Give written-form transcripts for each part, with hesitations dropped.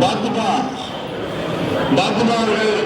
பாத்துமா அவர்கள்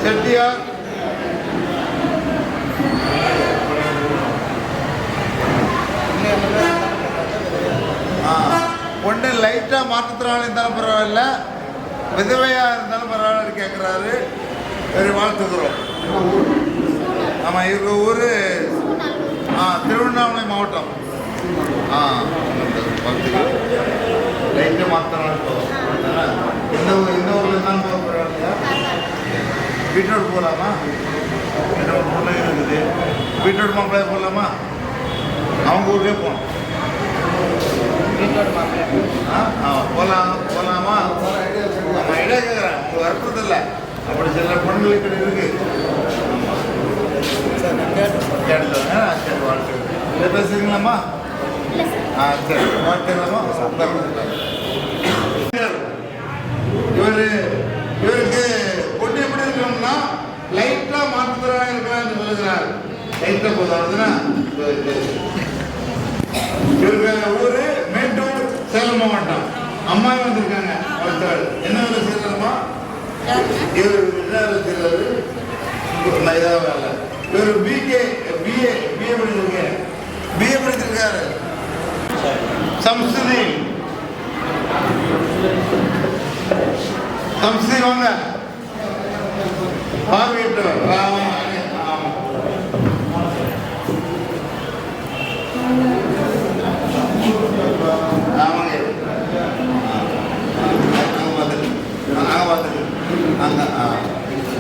செட்டியார் ஒன்று லைட்டாக மாற்றுத்திறனாளி இருந்தாலும் பரவாயில்ல, விதவையாக இருந்தாலும் பரவாயில்ல கேட்குறாரு. வெறும் வாழ்த்துக்கிறோம். ஆமாம், இவங்க ஊர் திருவண்ணாமலை மாவட்டம். வாழ்த்துக்கிறோம். லைட்டாக மாற்றுத்திறனாளி இந்த ஊரில் இருந்தாலும் போக பரவாயில்லையா? பீட்ரூட் போகலாமா? என்னோட பொண்ணு இருக்குது. பீட்ரூட் மாப்பிள்ளைய போடலாமா? அவங்க ஊருக்கே போகணும். போகலாமா? நம்ம ஐடியா கேட்குறேன், உங்களுக்கு வரப்பதில்லை. அப்படி சில பொண்ணுங்களுக்கு இருக்கு. சரி, வாழ்க்கை இதை பேசுறீங்களாம்மா? சரி, வாழ்க்கைலாமா? இவருக்கு பொண்ணு எப்படி இருக்கணும்னா லைட்டாக மாற்றுத்திறனாக இருக்கலாம்னு சொல்லுகிறார். லைட்டாக போதும். இவருக்கு ஊர் மேட்டூர், சேலம் மாவட்டம். அம்மா வந்திருக்காங்க. என்ன வேலை செய்யறாருமா? இவர் என்ன வேலை செய்யறாரு? இதாக வேலை. இவர் பிஏ படிச்சிருக்காரு. சம்ஸ்கிருதி வாங்க. பார்வையிட்டவர்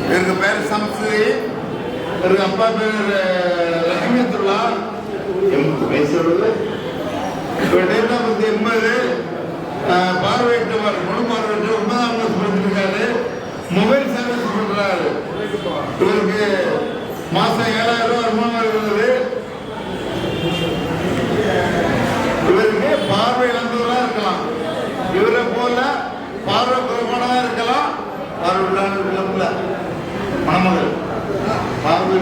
இவருக்கு பேர் சம்ஸ்கிருதி. இவருக்கு அப்பா பேர் ரஹிமத்துல்லா. வயசு இவர் டேட் ஆஃப் பர்த் 80. பார்வையிட்டவர், முழு பார்வையிட்டவர். 9ஆம் கிளாஸ் படிச்சிருக்காரு. மொபைல் சர்வீஸ் பண்றாரு. இவருக்கு மாசம் 7,000 ரூபாய் வருமானம் இருந்தது. இவருக்கு பார்வை இழந்தவராக இருக்கலாம். இவரை போல பார்வை குறைபாடாக இருக்கலாம். பார்வை உள்ளாங்கல்ல மணமகள், பார்வை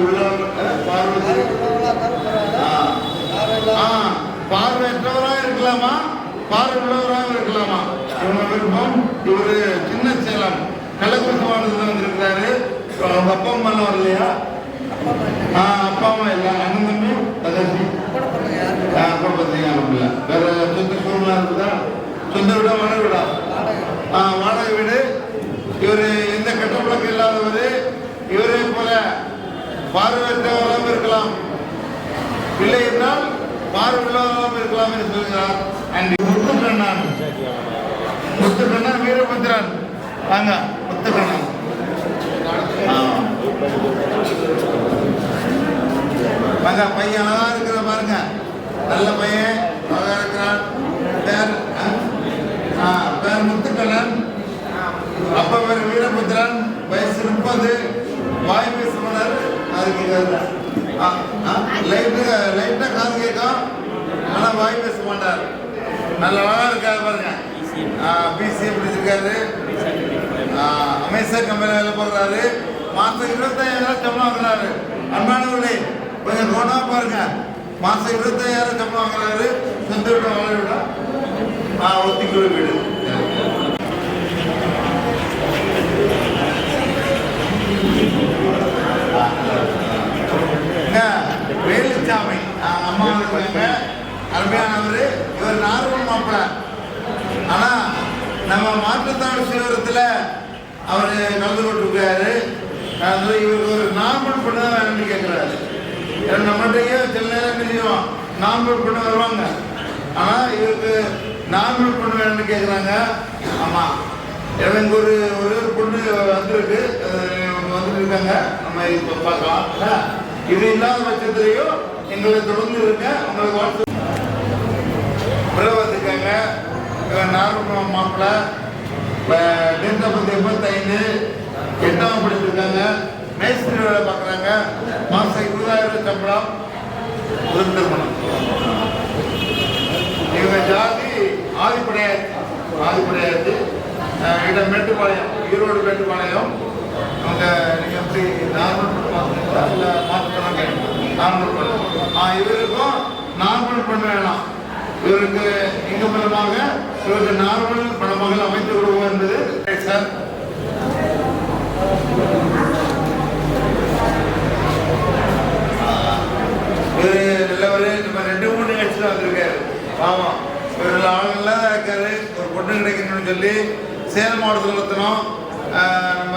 பார்வையற்றவராக இருக்கலாமா, பார்வை உள்ளவராக இருக்கலாமா? இவங்க விருப்பம். இவரு சின்ன சேலம் கள்ளக்குறிச்சி மாவட்டத்தில் வந்திருக்கிறாரு. அவங்க அப்பா அம்மா எல்லாம் வரலையா? அப்பா அம்மா இல்லை. அண்ணன் தம்பி தகர்ச்சி கூட பார்த்தீங்க. வேற சொந்த சூழ்நிலை இருக்குதா? சொந்த வீடா, வாடகை வீடா? வாடகை வீடு. இவர் எந்த கெட்ட பழக்கம் இல்லாதவர். இவரே போல பார்வையற்றவராக இருக்கலாம், இல்லை என்றால் பார்வை உள்ளவராக இருக்கலாம் என்று சொல்கிறார். முத்துக்கண்ணன் வீரபத்ரன் வாங்க. முத்துக்கண்ணன் வாங்க. பையன் அழகா இருக்கிற பாருங்க. நல்ல பையன், அழகா இருக்கிறான். பேர் முத்துக்கண்ணன். அப்பா பேர் வீரபத்ரன். வயசு 30. வாய் பேச மாட்டார். அதுக்கு லைட்டா காது கேட்கும், ஆனா வாய் பேச மாட்டார். நல்ல அழகா இருக்காரு பாருங்க. பிசிஏ படிச்சிருக்காரு. அமேசான் கம்பெனி வேலை போடுறாரு. மாசம் 25,000 சம்பளம் வாங்குறாரு. அன்பானவர்களே, கொஞ்சம் கவனமா பாருங்க. மாதம் 25,000 சம்பளம் வாங்குறாரு. சொந்த வீடு வாழ விட ஒத்திக்குள்ள வீடு. வேலுச்சாமி அம்மா இருக்காங்க, அருமையானவர். இவர் நார்மல் மாப்பிள்ளை. ஆனால் நம்ம மாற்றுத்தாழ்வு சிவரத்தில் அவர் கலந்து கொண்டிருக்காரு. இவருக்கு ஒரு நார்மல் பொண்ணு தான் வேணும்னு கேட்குறாரு. நம்மகிட்டயே சில நேரம் தெரியும் நார்மல் பொண்ணு வருவாங்க, ஆனால் இவருக்கு நார்மல் பொண்ணு வேணும்னு கேட்குறாங்க. ஆமாம், எனக்கு ஒரு பொண்ணு வந்துருக்கு, வந்துட்டு இருக்காங்க. நம்ம இப்போ பார்க்கலாம். இது இல்லாத பட்சத்திலையும் எங்களை தொடர்ந்து இருக்க உங்களுக்கு வாட்ஸ்அப் வந்துருக்காங்க. நார்மல் மாப்பிள்ளை, டென்த் பத்து 85, 8ஆம் படிச்சிருக்காங்க. மேஸ்திரி வேலை பார்க்குறாங்க. மாதம் 20,000 சம்பளம். ஒரு திருமணம். இவங்க ஜாதி ஆதிப்படையாச்சு. இடம் மேட்டுப்பாளையம், ஈரோடு மேட்டுப்பாளையம். அவங்க நீங்கள் எப்படி நார்மல் பண்ண பார்க்குறீங்களா இல்லை மாற்றலாம்? நார்மல் பண்ண இவருக்கும் நார்மல் பண்ண வேணாம். இவருக்கு இங்கு மூலமாக இவருக்கு நார்மல் பணமாக அமைத்து விடுவோம் என்பது சார். இவர் நல்லவர். நம்ம 2-3 நிகழ்ச்சியில் வந்திருக்காரு. ஆமாம், இவர் நல்ல ஆளுங்கள்லாம் தான் இருக்காரு. ஒரு பொண்ணு கிடைக்கணும்னு சொல்லி சேலம் மாவட்டத்தில் நடத்தினோம். நம்ம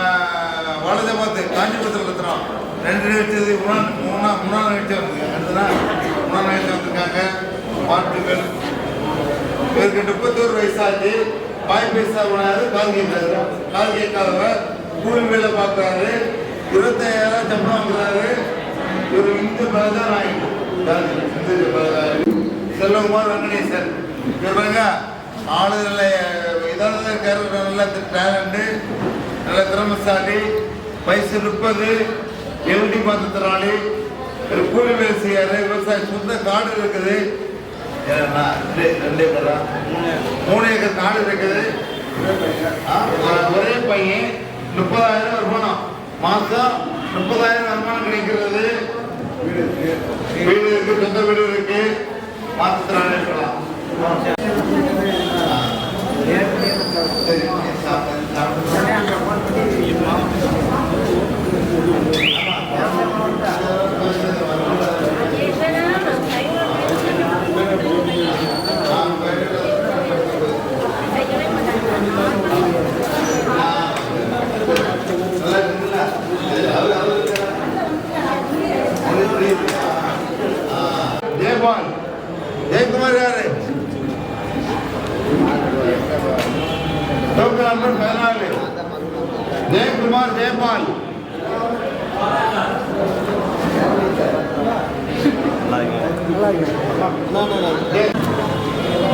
வாழஜபாத்து காஞ்சிபுரத்தில் நடத்தினோம். 2 நிகழ்ச்சி மூணாம் நிகழ்ச்சி வந்துருக்காங்க. 3ஆம் நிகழ்ச்சி வந்திருக்காங்க. வாழ்த்துக்கள். இவருக்கு 31 வயசாச்சு. வாய் பேசா போனாரு. கால் கேட்காதவர். கூலி வேலை பார்க்குறாரு. 25,000 சம்பளம் வாங்குறாரு. இவர் இந்து பிரதர் ஆகிட்டு செல்வகுமார் வெங்கடேசன். இவங்க ஆளு நல்ல இதாக இருக்காரு. நல்ல டேலண்ட்டு, நல்ல திறமைசாலி. வயசு 30. எல்டி மாத்திராளி. கூலி வேலை செய்யாரு. விவசாயம், சொந்த காடு இருக்குது. 2 ஏக்கரா 3 ஏக்கர் காடு இருக்குது. ஒரே பையன். 30,000 வருமானம். மாதம் 30,000 வருமானம் கிடைக்கிறது. வீடு இருக்கு, சொந்த வீடு இருக்கு. மாத்திராளி இருக்கலாம். ஜெயக்குமார் யாரு? Token number 14. ஜெயக்குமார் ஜெயபால்.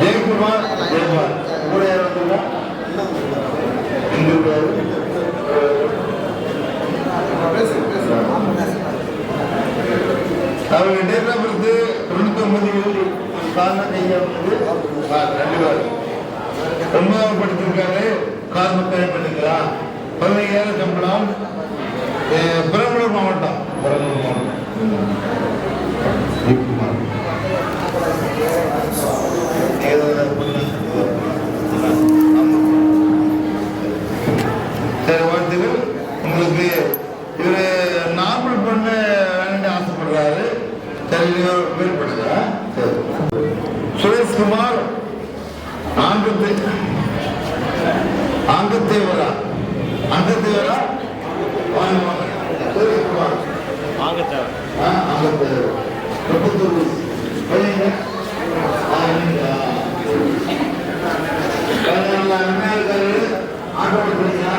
ஜெயக்குமார் ஜெயபால் கூட யார் வந்துருக்கா? அவங்க டேட் ஆஃப் பர்த் 99 காரணம் கையா வந்து 2 பேர் 9ஆவது படிச்சிருக்காரு. காரணம் தயார் பண்ணிக்கலாம். 15,000 சம்பளம். பெரம்பலூர் மாவட்டம். சரி, வாழ்த்துக்கள் உங்களுக்கு. இவர் நார்மல் பண்ண வேணும்னு ஆசைப்படுறாரு. சரி, வேறுபடுதா? சரி. சுரேஷ்குமார் ஆங்கத்தேவரா சுரேஷ்குமார் ஆங்கத்தேவர் 31 பையன். ஆட்டோ படிக்கிறீங்களா?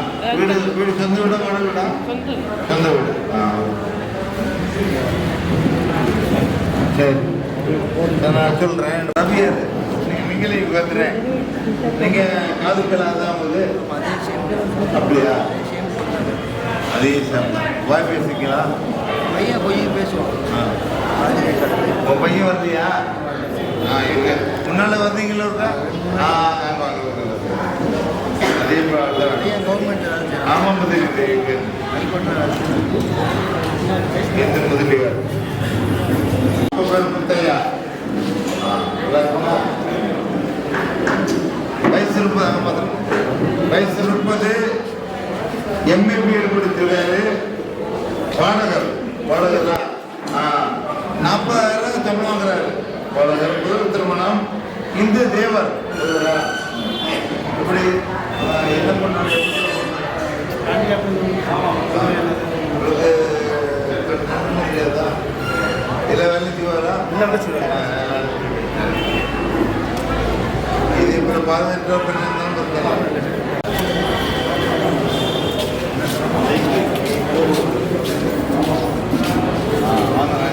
25,000 வீடு சொந்த வீடா மாடல் வீடா? சொந்த வீடு. சரி, நான் சொல்றேன். ரவியார் நீங்களே வந்துடுறேன். நீங்க காதுக்கெல்லாம் தான் போது அப்படியா? அதே சார் வாய் பேசிக்கலாம். பையன் கொஞ்சம் பேசுவோம். உன் பையன் வந்தியா? எங்க முன்னால வந்தீங்களா இருக்கா? அதே பையன் கவர்மெண்ட் வேலை செய்கிறான். ஆமாம் முதலீடு ஹைகோர்ட்டில் வேலை செய்கிறான். எந்த முதலீடு முத்தையா வயசு 30 வயசு 30 எம்ஏபிஎல் கொடுத்துருக்காரு பாடகர் 40,000 சம்பளம் வாங்குறாரு பாடகர் முதல் திருமணம் இந்து தேவர் இப்படி என்ன பண்ணாரு முடியாதா இல்லை வேலைக்கு வரா இது இப்போ பாதுகாப்பு பண்ணி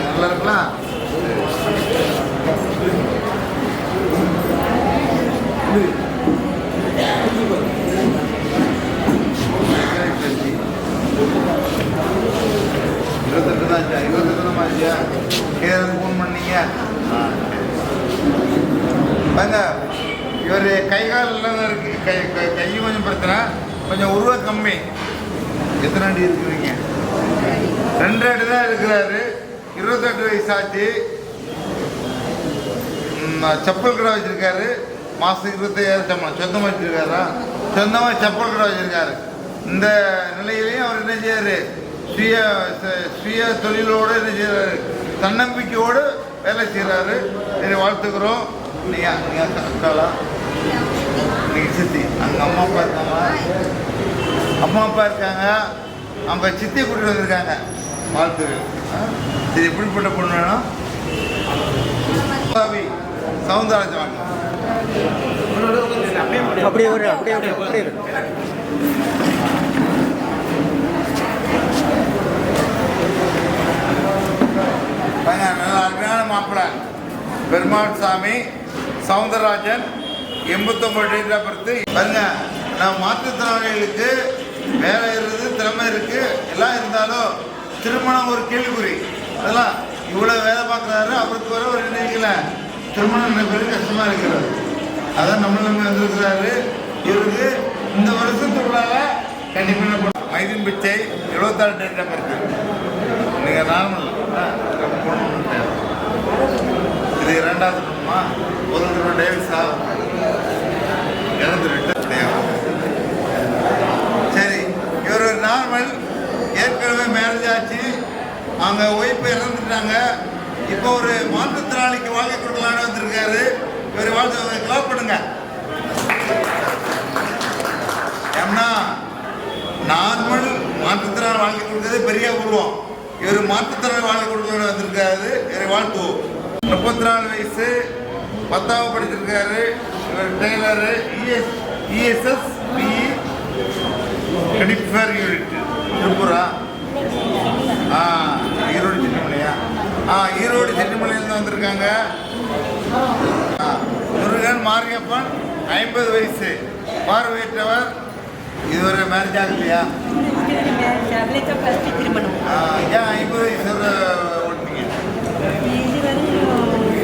நல்லா இருக்கலாம் இருபத்தெட்டு தான் ஆச்சா கேரள ஃபோன் பண்ணீங்க வாங்க இவர் கை கால் எல்லாம் இருக்கு கையும் கொஞ்சம் பிரச்சனை கொஞ்சம் உருவ கம்மி எத்தனை அடி இருக்கிறீங்க 2 அடி தான் இருக்கிறாரு 28 வயசு ஆச்சு செப்பல் கடை வச்சிருக்காரு மாதம் 25,000 சம்பளம் சொந்தமாக வச்சிருக்காரா சொந்தமாக செப்பல் கடை வச்சிருக்காரு இந்த நிலையிலையும் அவர் என்ன செய்யாரு சுய தொழிலோடு என்ன செய்யறாரு தன்னம்பிக்கையோடு வேலை செய்கிறாரு சரி வாழ்த்துக்கிறோம் நீங்கள் அக்காலா நீங்கள் சித்தி அங்கே அம்மா அப்பா இருக்காங்களா அம்மா அப்பா இருக்காங்க அவங்க சித்தியை கூட்டிகிட்டு வந்திருக்காங்க வாழ்த்துக்கள் சரி எப்படிப்பட்ட பொண்ணு வேணும் சவுந்தரராஜன் வாங்க அப்படியே அப்படியே நல்ல அருமையான மாப்பிள்ளை பெருமாள் சாமி சவுந்தரராஜன் 89 டேட் ஆஃப் பர்த் பாருங்க நம்ம மாற்றுத்திறனாளிகளுக்கு வேலை இருக்குது திறமை இருக்குது எல்லாம் இருந்தாலும் திருமணம் ஒரு கேள்விக்குறி அதெல்லாம் இவ்வளோ வேலை பார்க்குறாரு அவருக்கு வர ஒரு நினைக்கல திருமணம் பேர் கஷ்டமாக இருக்கிறாரு அதான் நம்ம வந்திருக்கிறாரு இவருக்கு இந்த வருஷத்துக்குள்ளால கண்டிப்பாக மைதீன் பிச்சை 76 டேட் ஆஃப் பர்த் நீங்கள் நார்மல் இது 2வது பொண்ணுமா ஒரு டேவிஸா சரி இவர் ஒரு நார்மல் ஏற்கனவே மேரேஜ் ஆச்சு அவங்க ஒய்ஃபை இறந்துட்டாங்க இப்போ ஒரு மாற்றுத்திறனாளிக்கு வாழ்க்கை கொடுக்கலான்னு வந்திருக்காரு இவர் வாழ்க்கை கிளாப் பண்ணுங்க ஏன்னா நார்மல் மாற்றுத்திறனாளி வாழ்க்கை கொடுக்கறது பெரிய உருவம் இவர் மாற்றுத்திறனாளி வாழ்க்கை கொடுக்கலான்னு வந்திருக்காரு இவர் வாழ்த்துவோம் 34 வயசு 10வது படிச்சிருக்காரு இவர் டெய்லரு இஎஸ்எஸ் பிஇ கடிஃபர் யூனிட் திருப்பூரா ஈரோடு செட்டிமலையா ஈரோடு செட்டிமலையிலேருந்து வந்திருக்காங்க முருகன் மாரியப்பன் 50 வயசு பார்வையற்றவர் இதுவரை மேரேஜ் ஆகலையா ஏன் 50 வயசு ஓட்டினீங்க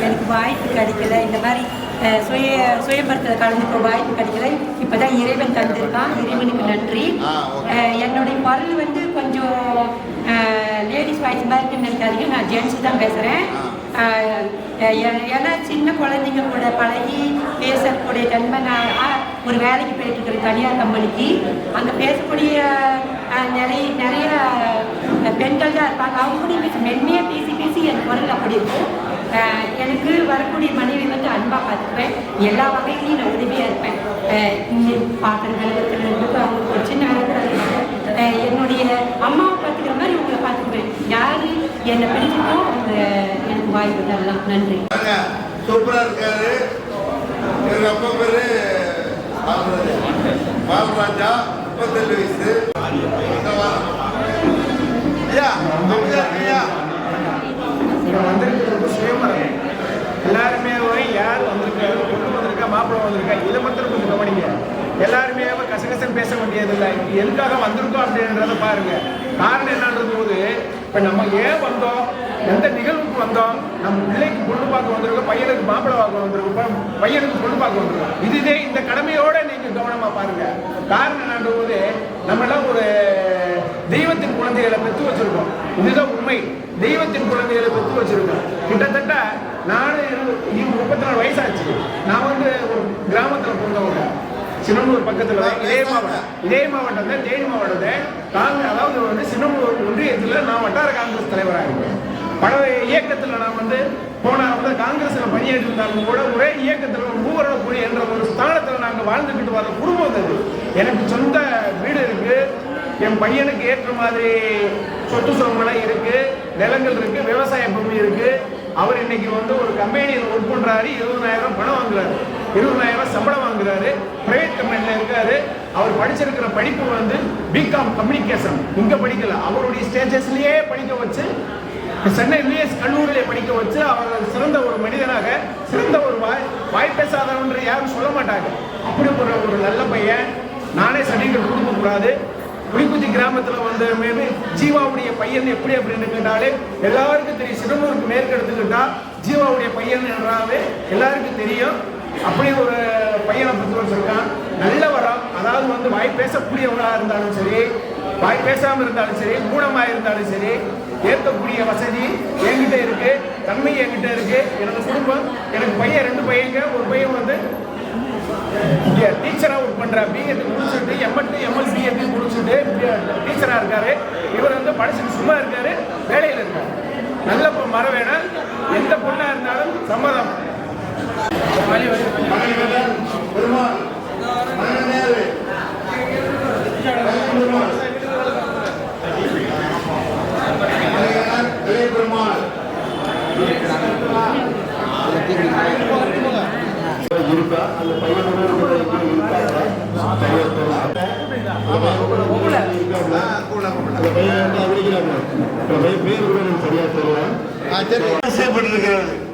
எனக்கு வாய்ப்பு கிடைக்கல இந்த மாதிரி சுயம்பரத்தில் கலந்துக்க வாய்ப்பு கிடைக்கல இப்போதான் இறைவன் தந்திருக்கான் இறைவனுக்கு நன்றி என்னுடைய குரல் வந்து கொஞ்சம் லேடிஸ் வாய்ஸ் மாதிரி இருக்குன்னு நினைக்காதீங்க நான் ஜென்ஸ் தான் பேசுகிறேன் ஏன்னா சின்ன குழந்தைங்க கூட பழகி பேசக்கூடிய தன்மை நான் ஒரு வேலைக்கு போயிட்டு இருக்கிறேன் தனியார் கம்பெனிக்கு அங்கே பேசக்கூடிய நிறைய பெண்கள் தான் இருப்பாங்க அவங்க கூட மென்மையாக பேசி என் குரல் அப்படி இருக்கும் எனக்கு வரக்கூடிய மனைவி வந்து அன்பாக பார்த்துக்குவேன் எல்லா வகையிலையும் நான் உதவியாக இருப்பேன் பாத்திரம் கழுவுறதுக்கு அவங்களுக்கு ஒரு சின்ன வேலை என்னுடைய அம்மாவை பார்த்துக்கிற மாதிரி உங்களை பார்த்துக்குவேன் யார் என்னை பிடிச்சிக்கோ அவங்க எனக்கு வாய்ப்பு தரலாம் நன்றி சூப்பராக இருக்காரு எங்கள் அப்பா பேர் பாலராஜா 37 வயசு ஐயா வந்திருக்கிறது சுயமரம் எல்லாருமே யார் வந்திருக்காரு பொண்ணு வந்திருக்கா மாப்பிள்ளை வந்திருக்கா இதை மட்டும் கொஞ்சம் கவனிங்க எல்லாருமே கசகசன்னு பேச வேண்டியதில்லை எதுக்காக வந்திருக்கோம் அப்படின்றத பாருங்க காரணம் என்னன்றது போது இப்போ நம்ம ஏன் வந்தோம் எந்த நிகழ்வுக்கு வந்தோம் நம்ம பிள்ளைக்கு பொண்ணு பார்க்க வந்திருக்கோம் பையனுக்கு மாப்பிள்ளை பார்க்க வந்திருக்கோம் பையனுக்கு பொண்ணு பார்க்க வந்திருக்கோம் இதுதே இந்த கடமையோட நீங்க கவனமா பாருங்க காரணம் என்னன்ற போது நம்ம எல்லாம் ஒரு தெய்வத்தின் குழந்தைகளை பெற்று வச்சிருக்கோம். இதுதான் உண்மை. தெய்வத்தின் குழந்தைகளை பெற்று வச்சிருக்கோம். கிட்டத்தட்ட நானும் 34 வயசாச்சு. நான் வந்து ஒரு கிராமத்தில் பிறந்தவங்க, சின்னமனூர் பக்கத்தில், இதே மாவட்டம் தான், தேனி மாவட்டத்தை அதாவது வந்து சின்னமனூர் ஒன்றியத்தில் நான் வட்டார காங்கிரஸ் தலைவராக இருக்கேன். பல இயக்கத்தில் நான் வந்து போன வந்து காங்கிரஸில் பணியாற்றி இருந்தாலும் கூட ஒரே இயக்கத்தில் மூவரக்கூடிய என்ற ஒரு ஸ்தானத்தில் நாங்கள் வாழ்ந்துக்கிட்டு வர குடும்பம் அது. எனக்கு சொந்த வீடு இருக்கு, என் பையனுக்கு ஏற்ற மாதிரி சொத்து சுகங்களாம் இருக்கு, நிலங்கள் இருக்கு, விவசாய பூமி இருக்கு. அவர் இன்னைக்கு வந்து ஒரு கம்பெனியில் ஒர்க் பண்றாரு, 20,000 பணம் வாங்குறாரு, 20,000 சம்பளம் வாங்குறாரு, பிரைவேட் கம்பெனியில் இருக்காரு. அவர் படிச்சிருக்கிற படிப்பு வந்து பிகாம் கம்யூனிகேஷன், இங்க படிக்கல, அவருடைய ஸ்டேஜஸ்லயே படிக்க வச்சு, சென்னை யூஎஸ் கல்லூரியிலே படிக்க வச்சு அவர் சிறந்த ஒரு மனிதனாக, சிறந்த ஒரு வாய் பேசாதவன்ற யாரும் சொல்ல மாட்டாங்க. அப்படி ஒரு நல்ல பையன். நானே சர்டிஃபிகேட் கொடுக்கக்கூடாது. புலிக்குச்சி கிராமத்தில் வந்து மேபி ஜீவாவுடைய பையன் எப்படி அப்படின்னு கேட்டாலே எல்லாருக்கும் தெரியும். சிறுமூருக்கு மேற்கு எடுத்துக்கிட்டா ஜீவாவுடைய பையன் என்றாவே எல்லாருக்கும் தெரியும். அப்படி ஒரு பையனை பற்றி வச்சிருக்கான். நல்ல வரம், அதாவது வந்து வாய் பேசக்கூடியவனாக இருந்தாலும் சரி, வாய் பேசாமல் இருந்தாலும் சரி, மூலமாக இருந்தாலும் சரி, ஏற்கக்கூடிய வசதி என்கிட்ட இருக்கு, தன்மை என்கிட்ட இருக்கு. எனக்கு குடும்பம், எனக்கு பையன் 2 பையங்க. ஒரு பையன் வந்து டீச்சராக ஒர்க் பண்ணுற, பிஎட் முடிச்சுட்டு எம்எல் பிஎட் முடிச்சுட்டு டீச்சராக இருக்காரு. இவர் வந்து படிச்சுட்டு சும்மா இருக்காரு, வேலையில் இருக்காரு. நல்ல மர வேணும், எந்த பொண்ணாக இருந்தாலும் சம்மதம். இருக்கா அந்த பையனோட பேர் கூட சரியா தெரியல.